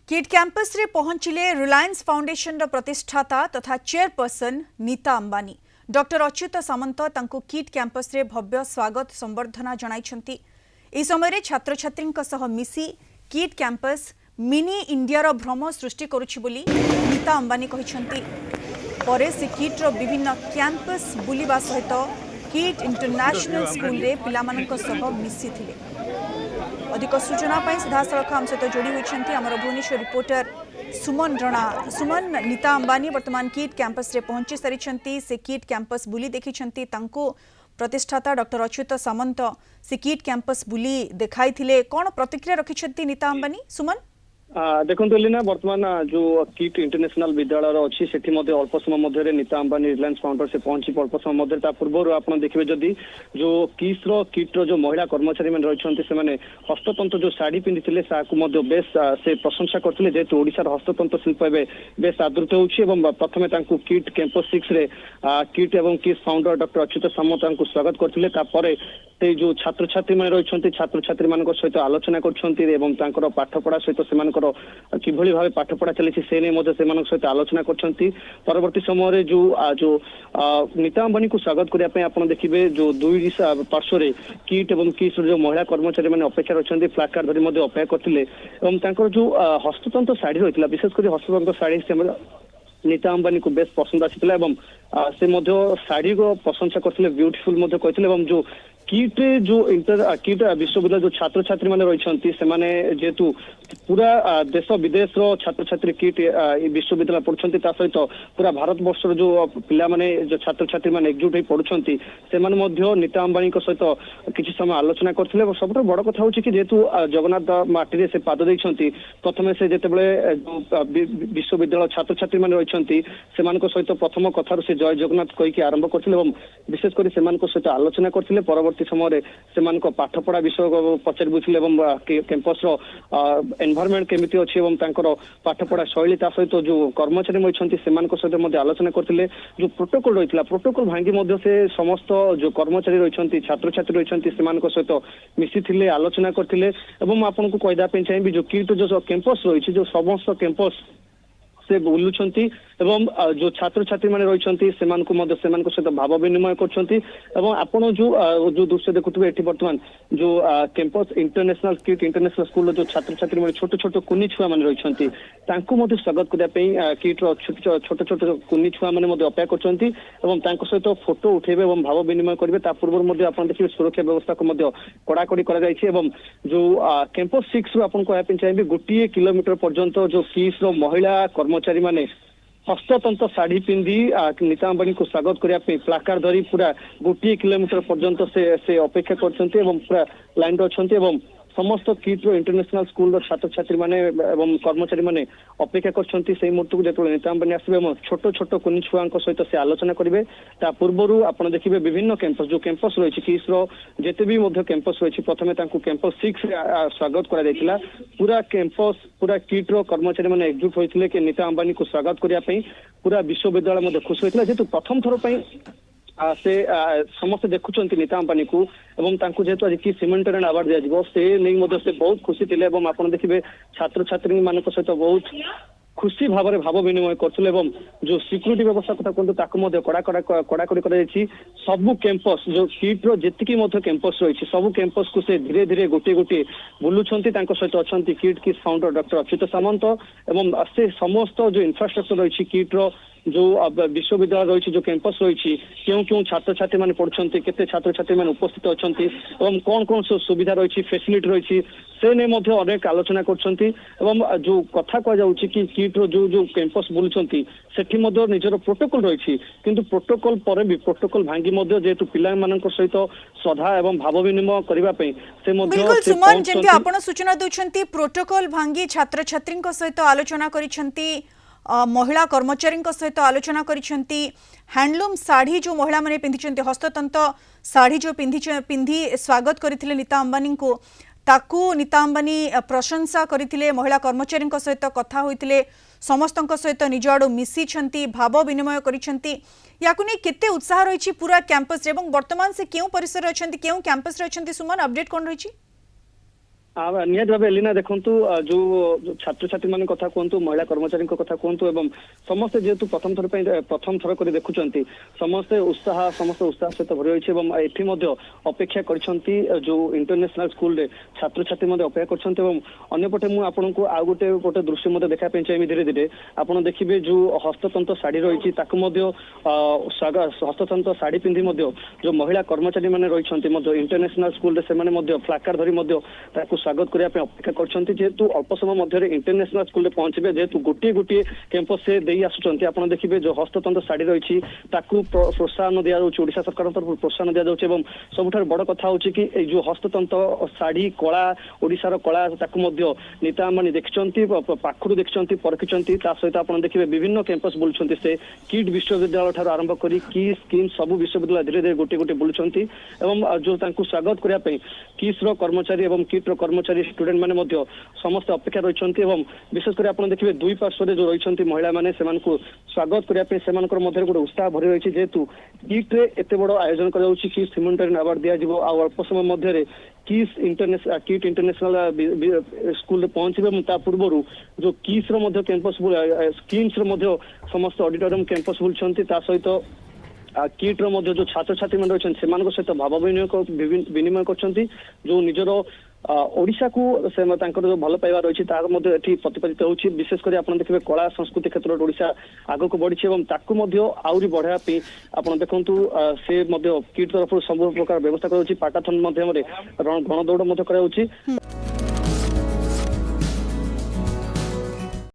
Kit campus रे पहुंचिले Reliance foundation प्रतिष्ठाता तथा chairperson Nita Ambani. Doctor Achyut सामंत तांको किट कैंपस रे भव्य स्वागत संबर्धना जणाइछंती। ए समय छात्र छात्री मिसी किट कैंपस मिनी इंडिया भ्रम सृष्टि करुछि बोली नीता अंबानी कहिछंती। परे से किट रो विभिन्न कैंपस बुलिबा सहित किट इंटरनेशनल स्कूल रे पिलामानक सह मिसी थिले। अधिक सूचना पाई सीधासख आम सहित जोड़ी होती आम भुवनेश्वर रिपोर्टर सुमन रणा। सुमन, नीता अंबानी वर्तमान किट कैंपस रे पहुंची सारी से किट कैंपस बुली देखी प्रतिष्ठाता डॉक्टर अच्युत सामंत से किट कैंपस बुली देखाई थिले। कौन प्रतिक्रिया रखिछंती नीता अंबानी? सुमन देखो लीना वर्तमान जो किट इंटरनेशनल विद्यालय अच्छी से अल्प समय नीता अंबानी रिलायंस फाउंडर से पहुंची अल्प समय पूर्व आप देखिए जदि जो किट जो महिला कर्मचारी मैंने रही हस्ततंत्र जो शाढ़ी पिंधि बेस से प्रशंसा करते जेहेतु ओडिशार हस्ततंत्र शिल्प बेस आदृत हो प्रथम किट कैंपस 6 रे किट एवं किट फाउंडर डॉक्टर अच्युत सामंत स्वागत करते से जो छात्र छात्री मैंने रही छात्र छात्री मान सहित आलोचना कर पाठपढ़ा सहित से किभली भाव पाठपढ़ा चली से नहीं सहित आलोचना करवर्ती समय जो जो नीता अंबानी को स्वागत करने आप देखिए जो दुई पार्श्व किट एवं किस जो महिला कर्मचारी मैंने अपेक्षा रही फ्लाकार्ड धरी अपेक्षा करते जो हस्ततंत्र शाढ़ी रही विशेषकर हस्ततंत्र शाढ़ी से नीता अंबानी को बेस पसंद आसी से शाढ़ी को प्रशंसा करते ब्यूटीफुल कहते जो किट जो किट विश्वविद्यालय जो छात्र छात्री मैंने रही जेहेतु पूरा देश विदेश छात्र छात्री किट विश्वविद्यालय पढ़ुंट सहित पूरा भारत वर्ष जो पिला माने जो छात्र छात्री मैंने एकजुट हो पढ़ुंट से नीता अंबानी सहित किसी समय आलोचना करते सब बड़ कथा हूँ कि जेहेतु जगन्नाथ माटी से पाद देती प्रथम से जितेबाला जो विश्वविद्यालय छात्र छात्री मैंने रही सहित प्रथम कथार से जय जगन्नाथ कहीकि आरंभ करते विशेषकर सहित आलोचना करते परवर्ती समय से पाठपढ़ा विषय पचारि बुझे कैंपस एनवायरनमेंट केमिति अच्छी पाठपढ़ा शैली सहित जो कर्मचारी रही सहित आलोचना करते जो प्रोटोकॉल रही प्रोटोकॉल भांगी से समस्त जो कर्मचारी रही छात्र छात्री रही सहित मिसी आलोचना करते आपको कहवाई चाहिए जो किट जो कैंपस रही जो समस्त कैंपस से बुलुंट जो छात्र छात्री मैंने रही सहित भाव विनिमय कर जो दृश्य देखुए ये बर्तमान जो campus international kit international school जो छात्र छात्री मैंने छोट छोट कुनी छुआ मैंने रही स्वागत करने किट छोट छोट कुनी छुआ मैंने अपेक्षा कर सहित फोटो उठेबे और भाव विनिमय करेंगे पूर्व आप देखिए सुरक्षा व्यवस्था को कड़ाकड़ी कर जो कैंपस 6 रू आपको कहवाई चाहिए 1 किलोमीटर पर्यंत जो किस महिला कर्मचारी माने हस्ततंत्र शाढ़ी पिंधि नीता अंबानी को स्वागत करने प्लाकार्ड धरी पूरा 1 किलोमीटर पर्यंत से अपेक्षा करछन्ते पूरा लाइन अच्छा समस्त किट इंटरनेशनल स्कूल छात्र छात्री माने कर्मचारी माने अपेक्षा कर मुहूर्त को जो नीता अंबानी आसवे छोट छोट कुनी छुआ सहित से आलोचना करेंगे पूर्व आप देखिए विभिन्न कैंपस जो कैंपस रही किस जिते भी कैंपस रही प्रथम कैंपस 6 स्वागत कर पूरा कैंपस पूरा किट कर्मचारी मैंने एकजुट होते कि नीता अंबानी को स्वागत करने पूरा विश्वविद्यालय खुश होता जेहेतु प्रथम थर से समस्त देखुं नीता अंबानी को जेहेतु आज कि सिमेंटेरियन अवार्ड दिया से नहीं से बहुत खुशी थे आप देखिए छात्र छात्री मान सहित बहुत खुशी भाव में भाव विनिमय करते जो सिक्यूरीटी व्यवस्था कथा कहते कड़ाकड़ी कर सबू कैंपस जो किट जी कैंपस रही सबू कैंपस को से धीरे धीरे गोटे गोटे बुलुंट सहित अच्छा किट किस फाउंडर डॉक्टर अच्युत सामंत एवं से समस्त जो इंफ्रास्ट्रक्चर रही किट्र जो विश्वविद्यालय रही जो कैंपस रही क्यों क्यों छात्र छात्री मैंने पढ़ुंट केते छात्र छात्री मैंने उपस्थित अच्छा कौन कौन सब सुविधा रही फैसिलिटी रही से नहीं अनेक आलोचना कर जो कथा कह कि किट्र जो जो कैंपस बुलुंट सेठी निजर प्रोटोकॉल रही किंतु प्रोटोकॉल पर भी प्रोटोकॉल भांगी जेहेतु पिला सहित श्रद्धा एवं भाव विनिमय करने बिल्कुल सुमन जंती आपण सूचना दउछंती प्रोटोकॉल भांगी छात्र छात्री सहित आलोचना करिसंती महिला कर्मचारी सहित आलोचना करिसंती हैंडलूम साड़ी जो महिला माने पिंधिचंती हस्ततंत्र साड़ी जो पिंधि स्वागत करथिले नीता अंबानी को ताकू नीता अंबानी प्रशंसा करथिले महिला कर्मचारी सहित कथा होइतिले समस्त सहित निज आड़ मिसी भाव विनिमय करिसंती याकु नै केते उत्साह रही पूरा कैंपस रे एवं वर्तमान से क्यों परिसर अच्छा क्यों कैंपस रे अच्छा सुमन अपडेट कौन रही निहाती भाव एलिना देखु जो छात्र छात्री मान कथा कहतु महिला कर्मचारी कथा कहतु एवं समस्ते जेहेतु प्रथम थर कर देखुं समस्ते उत्साह सहित भरी रही है अपेक्षा करछंती जो इंटरनेशनल स्कूल रे छात्र छात्री अपेक्षा करछंती अन्यपटे मुझे आपन को आउ गोटे दृश्य देखा चाहिए धीरे धीरे आपड़ देखिए जो हस्ततंत्र शाढ़ी रही हस्ततंत्र शाढ़ी पिंधि जो महिला कर्मचारी मैंने रही इंटरनेशनल स्कूल से फ्लाकार्ड धरी स्वागत करने अपेक्षा करछंती जेहेतु अल्प समय इंटरनेशनल स्कूल रे पहुंचे जेहेतु गोटे गोटे कैंपस से दे आसुचंती आपन देखिए जो हस्ततंत्र शाढ़ी रही प्रोत्साहन दिया जाउछि ओडिशा सरकार तरफ प्रोत्साहन दिया जाउछि एवं सबुठार बड़ कथा होछि कि ए जो हस्ततंत्र शाढ़ी कला ओडिशार कला ताकू मध्य नीता अंबानी देखिचंती पाखुरु देखिचंती परखिचंती ता सहित आपन देखिबे विभिन्न कैंपस बुलुचंती से किट विश्वविद्यालय ठार आरंभ करी की स्कीम सब विश्वविद्यालय धीरे धीरे गोटे गोटे बुलुचंती एवं जो तांकू स्वागत करिया पे किस रो कर्मचारी एवं किट रो कर्मचारी स्टूडेंट माने मध्य समस्त अपेक्षा रहिचंती एवं विशेष कर आपन देखिबे दुई पार्श्व जो रहिचंती महिला माने सेमानकु स्वागत करिया पे सेमानकर मध्य गोटे उत्साह भरी रही जेहेतु किट रे एते बड़ आयोजन करा जाउछि कि सिमोनिटरी अवार्ड दिया जिवो आ अल्प समय मध्य किट इंटरनेशनल स्कूल रे पहुंचे पूर्व जो किस कैंपस स्कीम्स समस्त ऑडिटोरियम कैंपस बुलछंती ता सहित किट जो छात्र छात्री मैंने रही सहित भाव विनिमय कर जो निजर ओडिशा को से जो भल पाइबा रही प्रतिपादित होची विशेष कर आप देखिए कला संस्कृति क्षेत्र में ओडिशा आग को बढ़ी आहरी बढ़ाई आप देखु से किट तरफ सब प्रकार व्यवस्था कर पाटाथन गणदौड़ कर